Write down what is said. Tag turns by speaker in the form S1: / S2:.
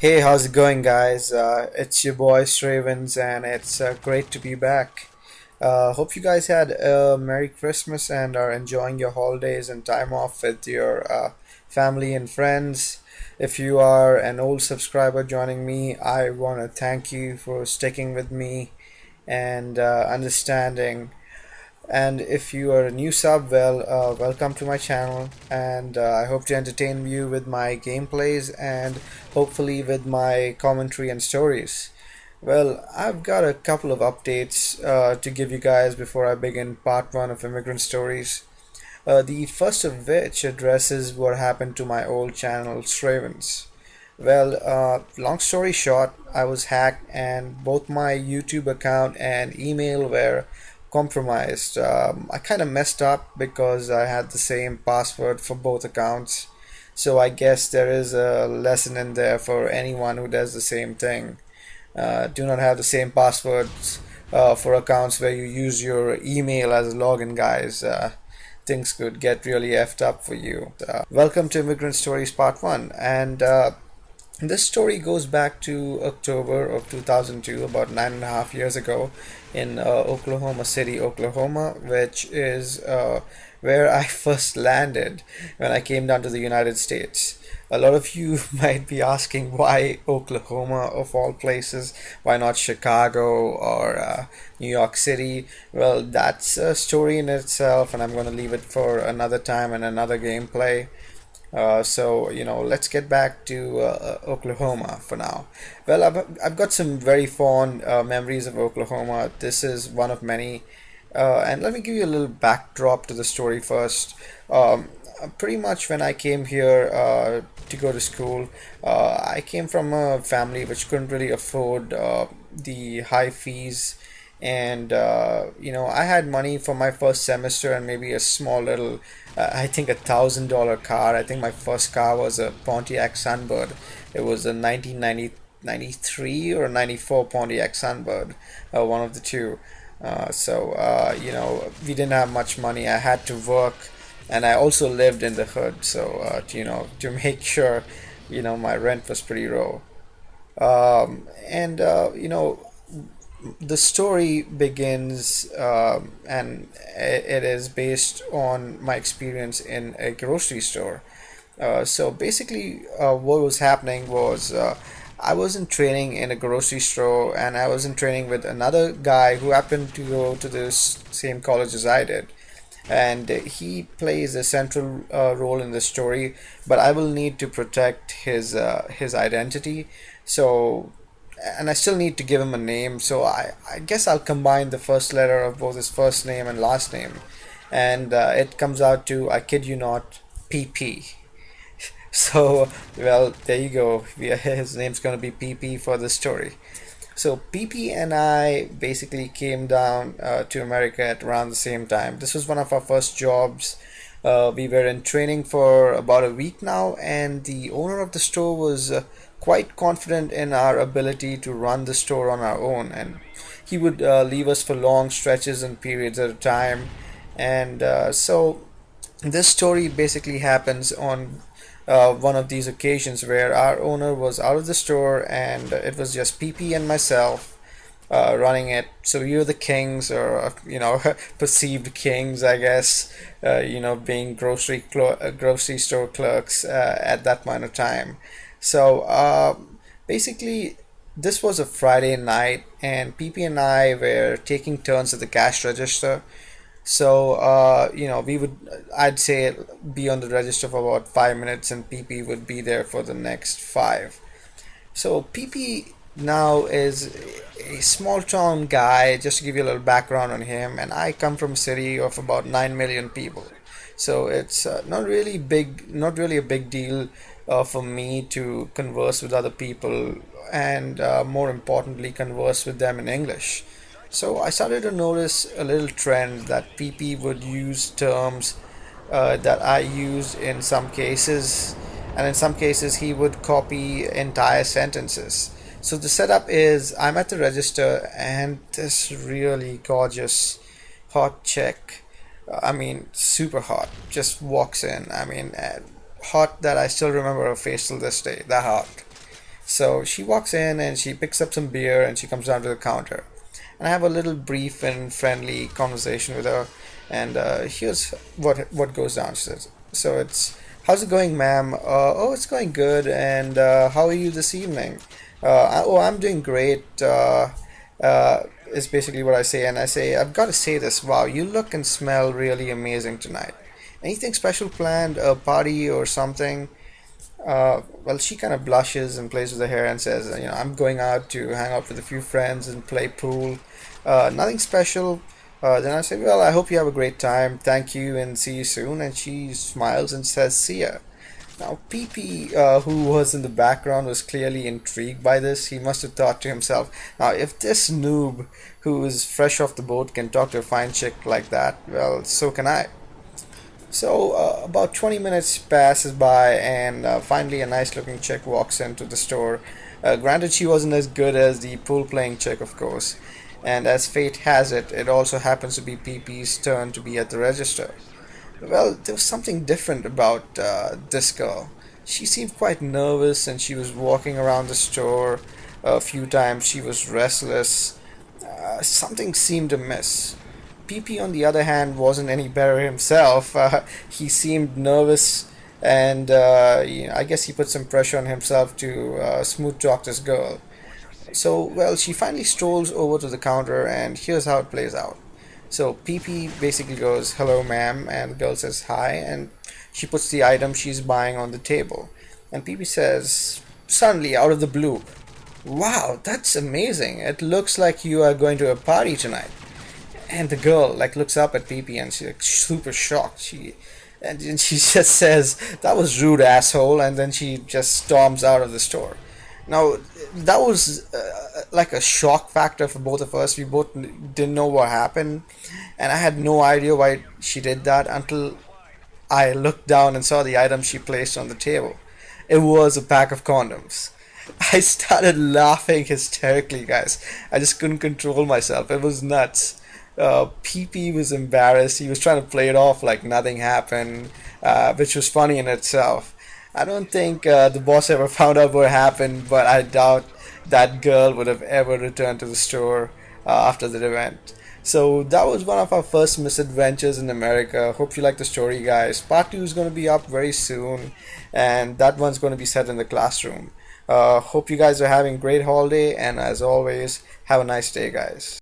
S1: Hey, how's it going, guys? It's your boy Stravens, and it's great to be back. Hope you guys had a Merry Christmas and are enjoying your holidays and time off with your family and friends. If you are an old subscriber joining me, I want to thank you for sticking with me and understanding. And if you are a new sub, well, welcome to my channel. And I hope to entertain you with my gameplays and hopefully with my commentary and stories. Well, I've got a couple of updates to give you guys before I begin part one of Immigrant Stories. The first of which addresses what happened to my old channel, Stravens. Well, long story short, I was hacked and both my YouTube account and email were compromised. I kind of messed up because I had the same password for both accounts. So I guess there is a lesson in there for anyone who does the same thing. Do not have the same passwords for accounts where you use your email as a login, guys. Things could get really effed up for you. Welcome to Immigrant Stories Part 1. And this story goes back to October of 2002, about 9.5 years ago, in Oklahoma City, Oklahoma, which is where I first landed when I came down to the United States. A lot of you might be asking why Oklahoma of all places, why not Chicago or New York City? Well, that's a story in itself, and I'm going to leave it for another time and another gameplay. Let's get back to Oklahoma for now. Well, I've got some very fond memories of Oklahoma. This is one of many. And let me give you a little backdrop to the story first. Pretty much when I came here to go to school, I came from a family which couldn't really afford the high fees. And I had money for my first semester and maybe a small little, I think $1,000 car. I think my first car was a Pontiac Sunbird. It was a 1993 or 94 Pontiac Sunbird, one of the two. We didn't have much money. I had to work, and I also lived in the hood. To make sure, my rent was pretty low. And the story begins, and it is based on my experience in a grocery store. What was happening was I was in training in a grocery store, and I was in training with another guy who happened to go to the same college as I did. And he plays a central role in the story, but I will need to protect his identity. So and I still need to give him a name, so I guess I'll combine the first letter of both his first name and last name. And it comes out to, I kid you not, PP. So, well, there you go. His name's going to be PP for the story. So, PP and I basically came down to America at around the same time. This was one of our first jobs. We were in training for about a week now, and the owner of the store was quite confident in our ability to run the store on our own, and he would leave us for long stretches and periods at a time. And this story basically happens on one of these occasions where our owner was out of the store and it was just PP and myself running it. So we were the kings, or perceived kings, I guess. Being grocery store clerks at that point of time. So basically, this was a Friday night, and PP and I were taking turns at the cash register. So I'd say, be on the register for about 5 minutes, and PP would be there for the next five. So PP now is a small town guy. Just to give you a little background on him, and I come from a city of about 9 million people. So it's not really a big deal for me to converse with other people, and more importantly, converse with them in English. So I started to notice a little trend that PP would use terms that I used in some cases, and in some cases he would copy entire sentences. So the setup is, I'm at the register, and this really gorgeous hot chick, I mean super hot, just walks in. I mean hot that I still remember her face till this day, that hot. So she walks in and she picks up some beer and she comes down to the counter. And I have a little brief and friendly conversation with her. And here's what goes down. She says, "So it's how's it going, ma'am? Oh, it's going good. And how are you this evening? Oh, I'm doing great. Is basically what I say. And I say, I've got to say this. Wow, you look and smell really amazing tonight. Anything special planned? A party or something?" Well, she kind of blushes and plays with her hair and says, I'm going out to hang out with a few friends and play pool. Nothing special. Then I say, well, I hope you have a great time. Thank you and see you soon. And she smiles and says, see ya. Now, PP, who was in the background, was clearly intrigued by this. He must have thought to himself, now, if this noob who is fresh off the boat can talk to a fine chick like that, well, so can I. So about 20 minutes passes by, and finally a nice looking chick walks into the store. Granted, she wasn't as good as the pool playing chick, of course. And as fate has it, it also happens to be PP's turn to be at the register. Well, there was something different about this girl. She seemed quite nervous and she was walking around the store a few times. She was restless. Something seemed amiss. PP, on the other hand, wasn't any better himself. He seemed nervous, and I guess he put some pressure on himself to smooth talk this girl. So, well, she finally strolls over to the counter, and here's how it plays out. So, PP basically goes, hello, ma'am, and the girl says hi, and she puts the item she's buying on the table. And PP says, suddenly, out of the blue, wow, that's amazing. It looks like you are going to a party tonight. And the girl like looks up at PP and she's like super shocked. And then she just says, "That was rude, asshole," and then she just storms out of the store. Now that was like a shock factor for both of us. We both didn't know what happened, and I had no idea why she did that until I looked down and saw the item she placed on the table. It was a pack of condoms. I started laughing hysterically, guys. I just couldn't control myself. It was nuts. PP was embarrassed. He was trying to play it off like nothing happened, which was funny in itself. I don't think the boss ever found out what happened, but I doubt that girl would have ever returned to the store after that event. So that was one of our first misadventures in America. Hope you like the story, guys. Part 2 is going to be up very soon, and that one's going to be set in the classroom. Hope you guys are having a great holiday, and as always, have a nice day, guys.